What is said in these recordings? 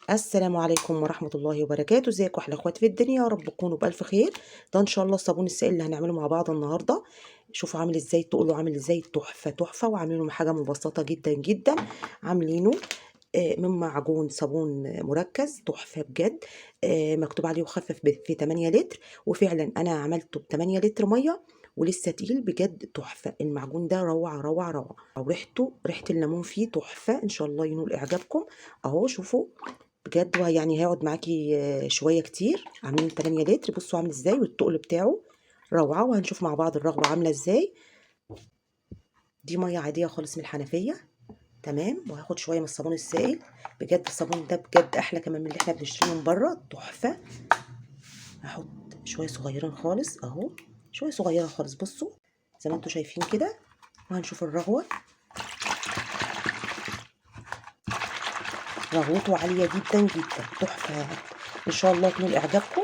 السلام عليكم ورحمة الله وبركاته. ازيكم احلى اخوات في الدنيا، يا رب تكونوا بألف خير. ده ان شاء الله الصابون السائل اللي هنعمله مع بعض النهارده. شوفوا عامل ازاي، تقولوا عامل ازاي، تحفة تحفة. وعاملينه من حاجة مبسطة جدا جدا. عاملينه من معجون صابون مركز تحفة بجد. مكتوب عليه يخفف في 8 لتر، وفعلا انا عملته ب 8 لتر مية ولسه تقيل بجد. تحفة المعجون ده، روعة روعة روعة. وريحته ريحة الليمون فيه تحفة، ان شاء الله ينول اعجابكم. اهو شوفوا بجد، يعني هيقعد معاكي شويه كتير. عاملين 8 لتر، بصوا عامل ازاي، والتقل بتاعه روعه. وهنشوف مع بعض الرغوه عامله ازاي. دي ميه عاديه خالص من الحنفيه، تمام. وهاخد شويه من الصابون السائل. بجد الصابون ده بجد احلى كمان من اللي احنا بنشتريه من بره، تحفه. هحط شويه صغيرين خالص اهو، شويه صغيره خالص، بصوا زي ما انتم شايفين كده. وهنشوف الرغوه، رغوته عاليه جدا جدا، تحفه. ان شاء الله تنول اعجابكم.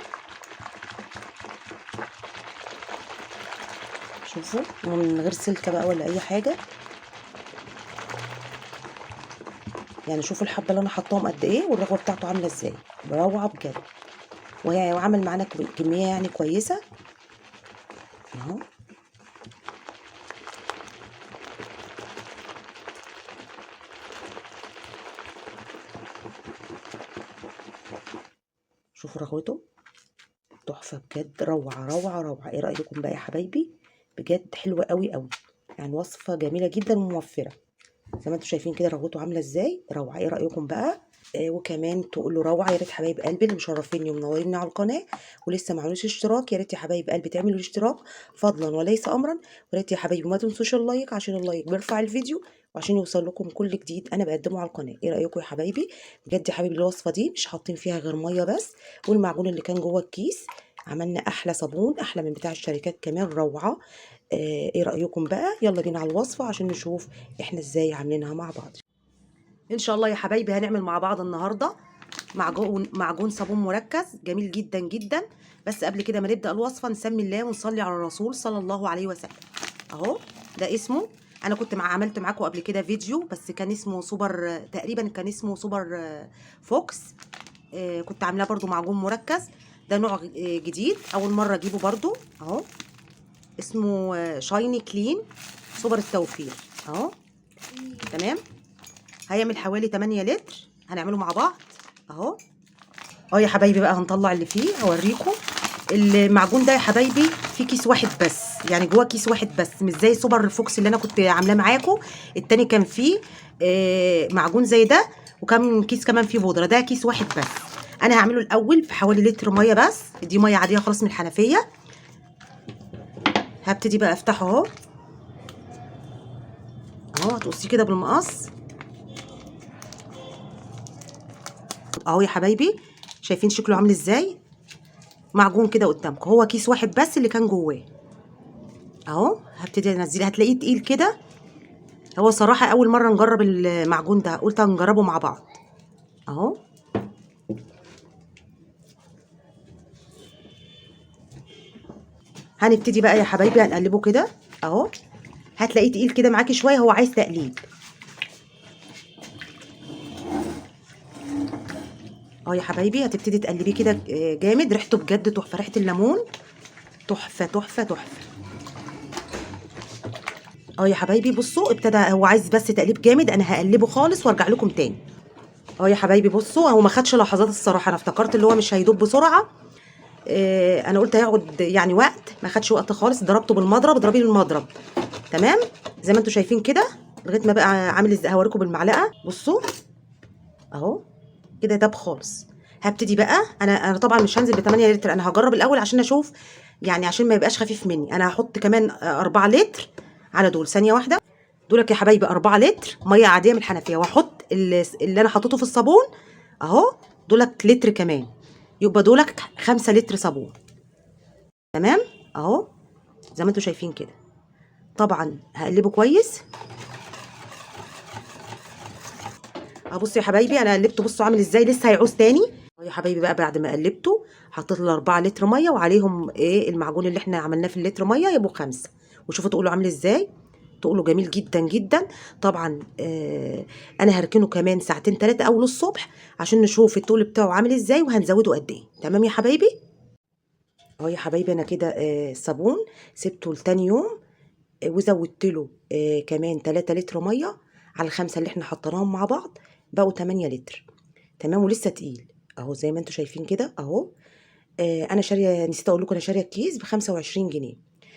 شوفوا من غير سلكه بقى ولا اي حاجه. يعني شوفوا الحبه اللي انا حطاهم قد ايه، والرغوه بتاعته عامله ازاي، روعه بجد. وهي وعمل معانا كميه يعني كويسه اهو. شوفوا رغوته تحفه بجد، روعه روعه روعه. ايه رايكم بقى يا حبايبي؟ بجد حلوه قوي قوي، يعني وصفه جميله جدا وموفره. زي ما انتم شايفين كده رغوته عامله ازاي، روعه. ايه رايكم بقى؟ وكمان تقولوا روعه. يا ريت حبايب قلبي اللي مشرفيني ومنوريني على القناه ولسه ما عملوش اشتراك، يا ريت يا حبايب قلبي تعملوا الاشتراك فضلا وليس امرا. ويا ريت يا حبايبي ما تنسوش اللايك، عشان اللايك بيرفع الفيديو وعشان يوصل لكم كل جديد انا بقدمه على القناه. ايه رايكم يا حبايبي؟ بجد يا حبايبي الوصفه دي مش حاطين فيها غير ميه بس، والمعجون اللي كان جوه الكيس. عملنا احلى صابون، احلى من بتاع الشركات كمان، روعه. ايه رايكم بقى؟ يلا بينا على الوصفه عشان نشوف احنا ازاي عاملينها مع بعض. ان شاء الله يا حبايبي هنعمل مع بعض النهارده معجون صابون مركز جميل جدا جدا. بس قبل كده ما نبدا الوصفه نسمي الله ونصلي على الرسول صلى الله عليه وسلم. اهو ده اسمه. انا كنت عملت معاكم قبل كده فيديو، بس كان اسمه سوبر تقريبا، كان اسمه سوبر فوكس. كنت عاملاه برضو معجون مركز. ده نوع جديد، اول مره اجيبه برضو اهو. اسمه شايني كلين سوبر التوفير اهو، تمام. هيعمل حوالي 8 لتر، هنعمله مع بعض اهو. يا حبايبي بقى هنطلع اللي فيه هوريكم. المعجون ده يا حبايبي فيه كيس واحد بس، يعني جوه كيس واحد بس، مش زي سوبر فوكس اللي انا كنت عاملاه معاكم. التاني كان فيه معجون زي ده، وكان كيس كمان فيه بودره. ده كيس واحد بس. انا هعمله الاول في حوالي لتر ميه بس. دي ميه عاديه خالص من الحنفيه. هبتدي بقى افتحه اهو. هتقصيه كده بالمقص اهو يا حبايبي. شايفين شكله عامل ازاي؟ معجون كده قدامكم، هو كيس واحد بس اللي كان جواه اهو. هبتدي انزله، هتلاقيه تقيل كده. هو صراحه اول مره نجرب المعجون ده، قلت هنجربه مع بعض اهو. هنبتدي بقى يا حبايبي هنقلبه كده اهو. هتلاقيه تقيل كده معاكي شويه، هو عايز تقليب اهو يا حبايبي. هتبتدي تقلبيه كده جامد. ريحته بجد تحفه، ريحه الليمون تحفه تحفه تحفه يا حبايبي. بصوا ابتدى هو عايز بس تقليب جامد. انا هقلبه خالص وارجع لكم تاني يا حبايبي. بصوا هو ما خدش لحظات الصراحه، انا افتكرت اللي هو مش هيدوب بسرعه. انا قلت هيقعد يعني وقت، ما خدش وقت خالص. ضربته بالمضرب، اضربيه بالمضرب تمام. زي ما انتم شايفين كده لغايه ما بقى عامل ازاي. هوريكم بالمعلقه، بصوا اهو كده داب خالص. هبتدي بقى انا طبعا مش هنزل ب 8 لتر، انا هجرب الاول عشان اشوف، يعني عشان ما يبقاش خفيف مني. انا هحط كمان 4 لتر على دول. ثانيه واحده. دولك يا حبايبي 4 لتر ميه عاديه من الحنفيه، واحط اللي انا حطيته في الصابون اهو. دولك لتر كمان، يبقى دولك 5 لتر صابون تمام اهو. زي ما انتم شايفين كده. طبعا هقلبه كويس. بصوا يا حبايبي انا قلبته، بصوا عامل ازاي، لسه هيعوز تاني يا حبايبي. بقى بعد ما قلبته حطيت له 4 لتر ميه، وعليهم ايه المعجون اللي احنا عملناه في اللتر ميه، يبقوا 5. وشوفوا تقولوا عامل ازاي. تقله جميل جدا جدا. طبعا انا هركنه كمان ساعتين 3 اول الصبح عشان نشوف التقل بتاعه عامل ازاي وهنزوده قد ايه. تمام يا حبايبي؟ اهو يا حبايبي انا كده الصابون سبته لتاني يوم، وزودت له كمان 3 لتر ميه على الخمسه اللي احنا حطيناهم مع بعض، بقوا 8 لتر. تمام، ولسه تقيل اهو زي ما انتم شايفين كده اهو. انا شاريه، نسيت اقول لكم، انا شاريه الكيس ب 25 جنيه،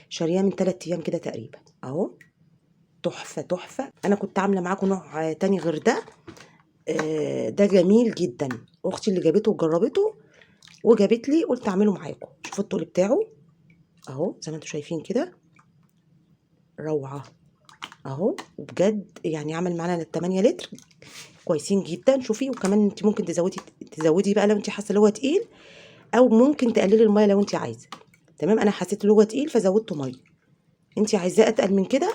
شارياه من 3 ايام كده تقريبا اهو. تحفه تحفه. انا كنت عامله معاكم نوع تاني غير ده، ده جميل جدا. اختي اللي جابته وجربته وجابت لي، قلت اعمله معاكم. شوفوا الطول بتاعه اهو زي ما انتم شايفين كده، روعه اهو. وبجد يعني عمل معانا 8 لتر كويسين جدا. شوفي، وكمان انت ممكن تزودي بقى لو انت حاسه ان هو تقيل، او ممكن تقللي الميه لو انت عايزه. تمام، انا حسيت ان هو تقيل فزودته ميه. انت عايزاه اتقل من كده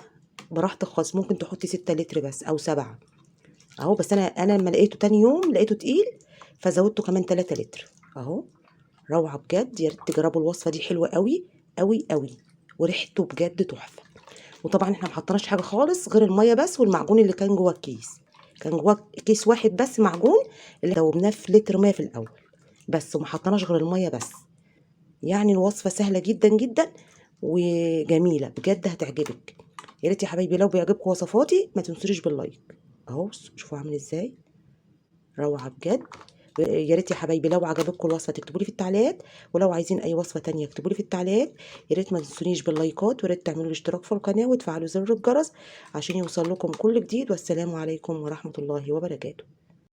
براحتك خالص، ممكن تحطي 6 لتر بس او 7 اهو. بس انا لما لقيته تاني يوم لقيته تقيل فزودته كمان 3 لتر اهو. روعه بجد، يا ريت تجربوا الوصفه دي، حلوه قوي قوي قوي، وريحته بجد تحفه. وطبعا احنا ما حطيناش حاجه خالص غير الميه بس والمعجون اللي كان جوه الكيس. كان جوه كيس واحد بس معجون اللي دوبناه في لتر ميه في الاول بس، وما حطيناش غير الميه بس. يعني الوصفه سهله جدا جدا وجميله بجد، هتعجبك. يا ريت يا حبايبي لو بيعجبكم وصفاتي ما تنسوش باللايك اهو. شوفوا عامل ازاي، روعه بجد. يا ريت يا حبايبي لو عجبتكم الوصفه تكتبوا لي في التعليقات، ولو عايزين اي وصفه تانية اكتبوا لي في التعليقات. يا ريت ما تنسونيش باللايكات، ويا ريت تعملوا الاشتراك في القناه وتفعلوا زر الجرس عشان يوصل لكم كل جديد. والسلام عليكم ورحمه الله وبركاته.